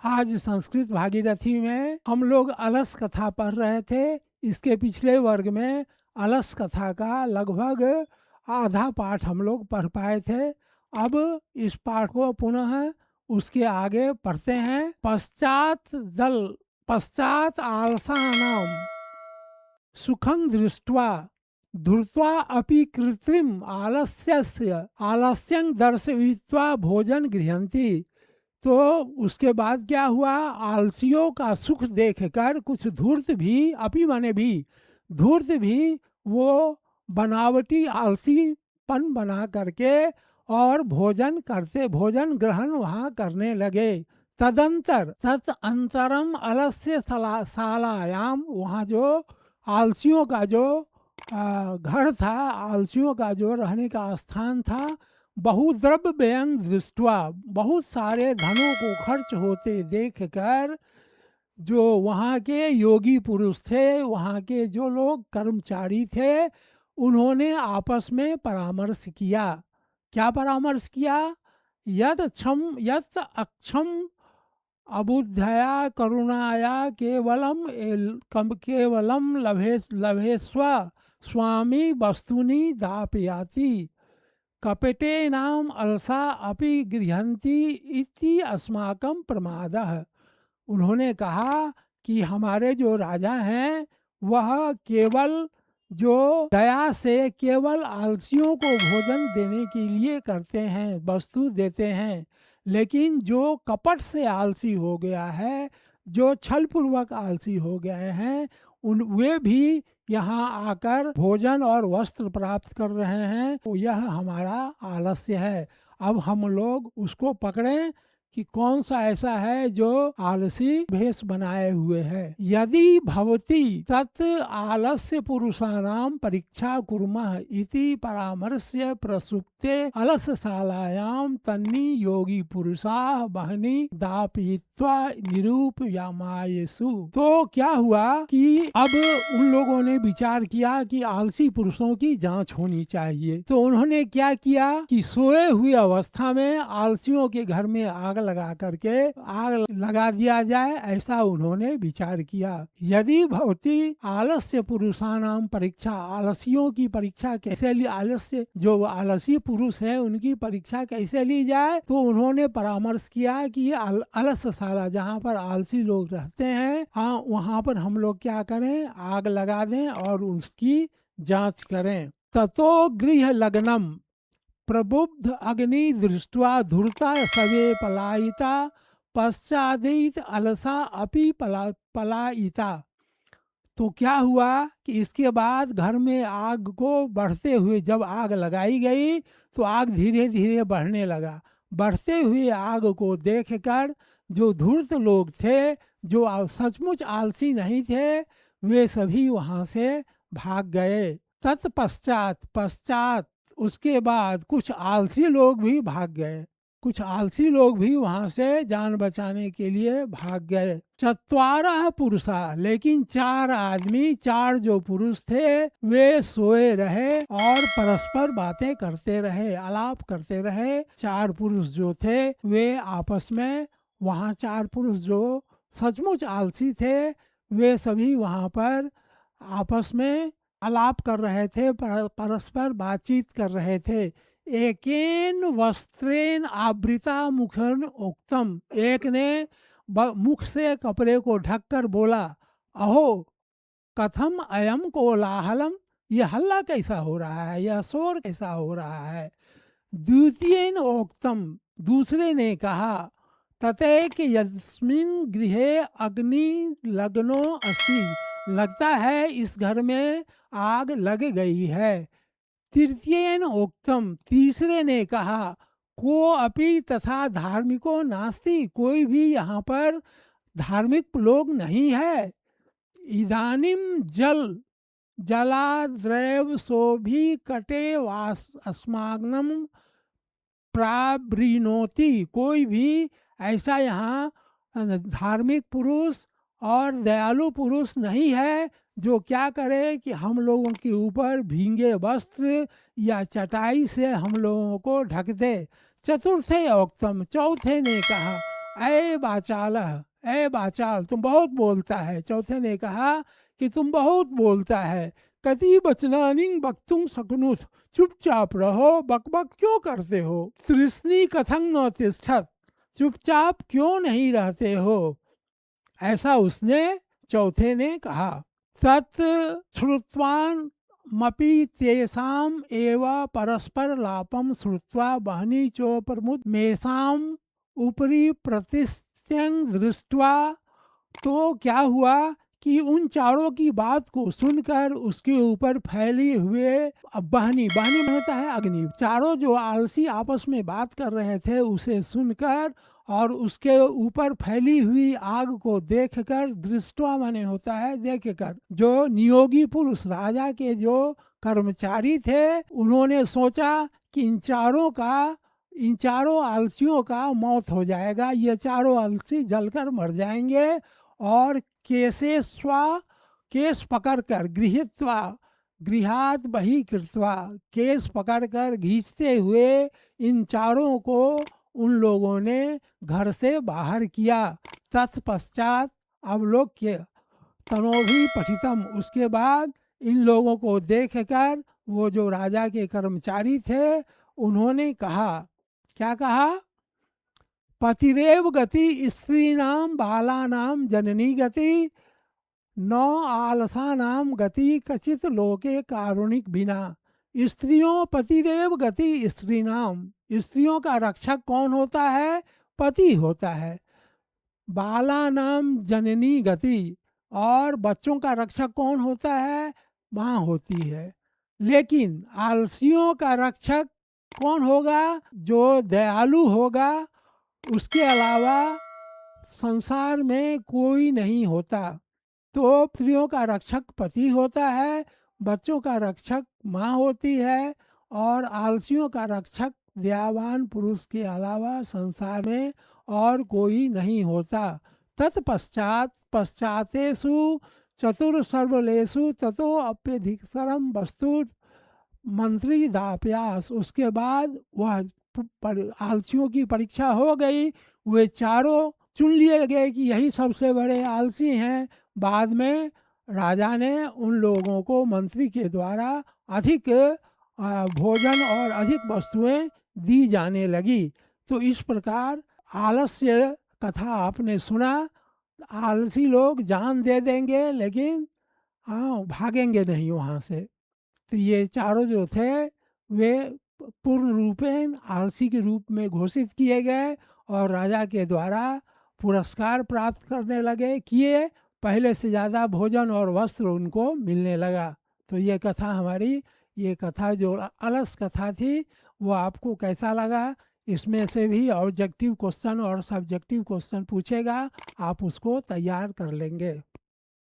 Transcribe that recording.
आज संस्कृत भागीरथी में हम लोग अलस कथा पढ़ रहे थे। इसके पिछले वर्ग में अलस कथा का लगभग आधा पाठ हम लोग पढ़ पाए थे। अब इस पाठ को पुनः उसके आगे पढ़ते हैं। पश्चात आलसानाम सुखं दृष्ट्वा धूर्त्वा अपि कृत्रिम आलस्यं दर्शयित्वा भोजन गृह्णन्ति। तो उसके बाद क्या हुआ, आलसियों का सुख देखकर कुछ धूर्त भी, अपी माने भी, धूर्त भी वो बनावटी आलसीपन बना करके और भोजन ग्रहण वहाँ करने लगे। तदंतरम अलस्य शालायाम, वहाँ जो आलसियों का जो घर था, आलसियों का जो रहने का स्थान था, बहुद्रव्य व्ययं दृष्ट्वा, बहुत सारे धनों को खर्च होते देखकर जो वहाँ के योगी पुरुष थे, वहाँ के जो लोग कर्मचारी थे, उन्होंने आपस में परामर्श किया। क्या परामर्श किया? यत अक्षम अबुद्धया करुणाया केवलम लभेस्व स्वामी वस्तुनि दापयाति कपटे नाम अलसा अपि गृह्णन्ति इति अस्माकं प्रमादः। उन्होंने कहा कि हमारे जो राजा हैं वह केवल जो दया से केवल आलसियों को भोजन देने के लिए करते हैं, वस्तु देते हैं, लेकिन जो कपट से आलसी हो गया है, जो छल पूर्वक आलसी हो गए हैं, वे भी यहाँ आकर भोजन और वस्त्र प्राप्त कर रहे हैं। तो यह हमारा आलस्य है। अब हम लोग उसको पकड़ें कि कौन सा ऐसा है जो आलसी भेष बनाए हुए है। यदि भवती तत् आलस्य पुरुषाणाम परीक्षा कुर्मः इति परामर्श्य प्रसुप्ते अलसशालायां तन्नि योगी पुरुषाः बहनी दापयित्वा निरूपयामायेषु। तो क्या हुआ कि अब उन लोगों ने विचार किया कि आलसी पुरुषों की जांच होनी चाहिए। तो उन्होंने क्या किया कि सोए हुई अवस्था में आलसियों के घर में आग लगा करके आग लगा दिया जाए, ऐसा उन्होंने विचार किया। यदि भवती आलस्य पुरुषानाम परीक्षा, आलसियों की परीक्षा कैसे ली, आलस्य जो आलसी पुरुष है उनकी परीक्षा कैसे ली जाए, तो उन्होंने परामर्श किया कि ये अलसशाला जहाँ पर आलसी लोग रहते हैं, हाँ, वहाँ पर हम लोग क्या करें, आग लगा दें और उसकी जांच करें। ततो गृह लग्नम प्रबुद्ध अग्नि दृष्ट्वा धूर्ता सवे पलायिता पश्चादित अलसा अपि पलायिता। तो क्या हुआ कि इसके बाद घर में आग को बढ़ते हुए, जब आग लगाई गई तो आग धीरे धीरे बढ़ने लगा। बढ़ते हुए आग को देखकर जो धूर्त लोग थे, जो सचमुच आलसी नहीं थे, वे सभी वहाँ से भाग गए। पश्चात उसके बाद कुछ आलसी लोग भी भाग गए। कुछ आलसी लोग भी वहां से जान बचाने के लिए भाग गए। चत्वारः पुरुषा, लेकिन 4 आदमी, 4 जो पुरुष थे, वे सोए रहे और परस्पर बातें करते रहे, आलाप करते रहे। 4 पुरुष जो थे वे आपस में, वहाँ 4 पुरुष जो सचमुच आलसी थे, वे सभी वहाँ पर आपस में आलाप कर रहे थे, परस्पर बातचीत कर रहे थे। एकेन वस्त्रेन आवृता मुखन उक्तम, एक ने मुख से कपड़े को ढककर बोला, अहो कथम अयम कोलाहलम, यह हल्ला कैसा हो रहा है, यह शोर कैसा हो रहा है। द्वितीयेन उक्तम, दूसरे ने कहा, ततैक यस्मिन् गृहे अग्नि लग्नो अस्ति, लगता है इस घर में आग लग गई है। तृतीयेन उक्तम, तीसरे ने कहा, को अपि तथा धार्मिको नास्ति, कोई भी यहाँ पर धार्मिक लोग नहीं है। इदानीम जलाद्रैव सोभी कटे अस्माग्नम प्रावृणोति, कोई भी ऐसा यहाँ धार्मिक पुरुष और दयालु पुरुष नहीं है जो क्या करे कि हम लोगों के ऊपर भींगे वस्त्र या चटाई से हम लोगों को ढक दे। चतुर्थे औक्तम, चौथे ने कहा, ऐ वाचाल, ऐ वाचाल तुम बहुत बोलता है। चौथे ने कहा कि तुम बहुत बोलता है। कति वचनानि वक्तुम शक्नुथ, चुपचाप रहो, बकबक क्यों करते हो। तृष्णि कथं न तिष्ठत, चुपचाप क्यों नहीं रहते हो। ऐसा उसने चौथे ने कहा। तत् श्रुत्वान् मपि तेषाम एव परस्पर लापम श्रुत्वा बहनी चोपरमुद मेषाम ऊपरी प्रतिस्त्यं दृष्ट्वा। तो क्या हुआ कि उन चारों की बात को सुनकर उसके ऊपर फैली हुए बहनी, बहनी होता है अग्नि, चारों जो आलसी आपस में बात कर रहे थे उसे सुनकर और उसके ऊपर फैली हुई आग को देखकर, दृष्टवा माने होता है देखकर, जो नियोगी पुरुष राजा के जो कर्मचारी थे उन्होंने सोचा कि इन चारों आलसियों का मौत हो जाएगा, ये चारों आलसी जलकर मर जाएंगे। और केसे स्वा, केस पकड़कर, गृहीत्वा गृहात बही कृत्वा, केस पकड़कर घींचते हुए इन चारों को उन लोगों ने घर से बाहर किया। तत्पश्चात अवलोक्य तनोभी पठितम, उसके बाद इन लोगों को देखकर वो जो राजा के कर्मचारी थे उन्होंने कहा, क्या कहा, पतिरेव गति स्त्रीणाम बालानाम जननी गति, न आलसानाम गति कचित लोके कारुणिक बिना। स्त्रियों पतिरेव गति स्त्रीणाम, स्त्रियों का रक्षक कौन होता है, पति होता है। बालानाम जननी गति, और बच्चों का रक्षक कौन होता है, माँ होती है। लेकिन आलसियों का रक्षक कौन होगा, जो दयालु होगा, उसके अलावा संसार में कोई नहीं होता। तो स्त्रियों का रक्षक पति होता है, बच्चों का रक्षक माँ होती है, और आलसियों का रक्षक दयावान पुरुष के अलावा संसार में और कोई नहीं होता। तत्पश्चात पश्चातेषु चतुर्सर्वलेषु ततो अप्यधिकतरम वस्तु मंत्री दाप्यास, उसके बाद वह आलसियों की परीक्षा हो गई, वे चारों चुन लिए गए कि यही सबसे बड़े आलसी हैं। बाद में राजा ने उन लोगों को मंत्री के द्वारा अधिक भोजन और अधिक वस्तुएं दी जाने लगी। तो इस प्रकार आलस्य कथा आपने सुना। आलसी लोग जान दे देंगे लेकिन हाँ भागेंगे नहीं वहाँ से। तो ये चारों जो थे वे पूर्ण रूपेण आलसी के रूप में घोषित किए गए और राजा के द्वारा पुरस्कार प्राप्त करने लगे, किए, पहले से ज़्यादा भोजन और वस्त्र उनको मिलने लगा। तो ये कथा हमारी, ये कथा जो अलस कथा थी वो आपको कैसा लगा। इसमें से भी ऑब्जेक्टिव क्वेश्चन और सब्जेक्टिव क्वेश्चन पूछेगा, आप उसको तैयार कर लेंगे।